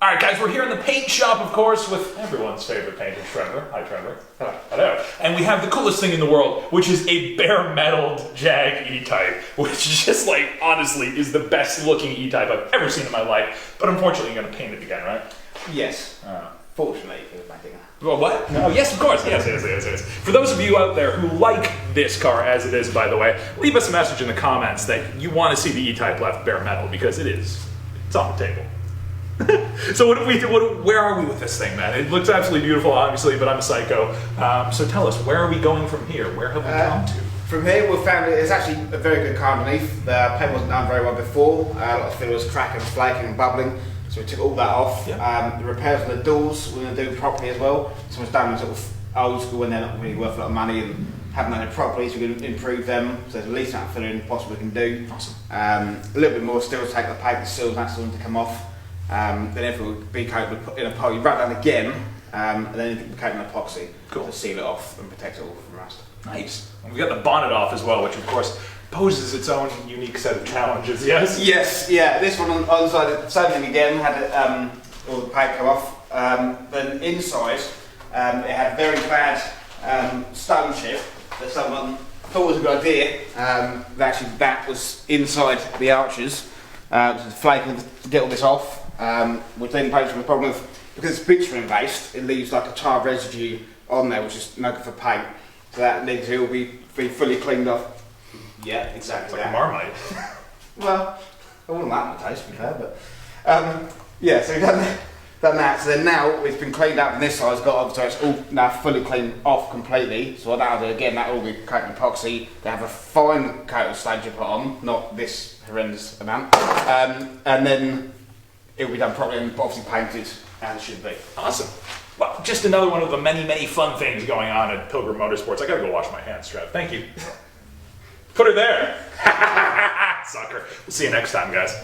All right, guys, we're here in the paint shop, of course, with everyone's favorite painter, Trevor. Hi, Trevor. Hello. Hello. And we have the coolest thing in the world, which is a bare-metaled Jag E-Type, which just, like, honestly, is the best-looking E-Type I've ever seen in my life. But unfortunately, you're going to paint it again, right? Yes. Fortunately, it was making Well, what? No, yes, of course. Yes. For those of you out there who like this car as it is, by the way, leave us a message in the comments that you want to see the E-Type left bare metal, because it's on the table. So where are we with this thing, man? It looks absolutely beautiful, obviously, but I'm a psycho. So tell us, where are we going from here? Where have we come to? From here, we've found it's actually a very good car underneath. The paint wasn't done very well before. A lot of filler was cracking, flaking and bubbling. So we took all that off. Yep. The repairs on the doors we're going to do properly as well. Some was done sort of old school and they're not really worth a lot of money and haven't done it properly, so we're going to improve them. So there's the least amount of filling possible we can do. Awesome. A little bit more still to take the paint, the seals, that's all to come off. Then everything will be coated in a poly, rub down again, and then it'll be coated in epoxy to seal it off and protect it all from rust. Nice. And we got the bonnet off as well, which of course poses its own unique set of challenges. Yes. Yes. Yeah. This one on the side, same thing again. Had it, all the paint come off. Then inside, it had very bad stone chip that someone thought was a good idea. Actually, that was inside the arches. Flaking to get all this off. Which then poses the problem of, because it's bitumen based, it leaves like a tar residue on there, which is no good for paint. So that needs to all be fully cleaned off. Yeah, exactly. It's like a Marmite. Well, I wouldn't like my taste, to be fair, but yeah. So we've done that. So then now it's been cleaned up, and this side's got off, so it's all now fully cleaned off completely. So what that'll do again, that'll all be coated in epoxy. They have a fine coat of stage to put on, not this horrendous amount, and then it'll be done properly and obviously painted as it should be. Awesome. Well, just another one of the many fun things going on at Pilgrim Motorsports. I gotta go wash my hands, Trev. Thank you. Put her there. Sucker. We'll see you next time, guys.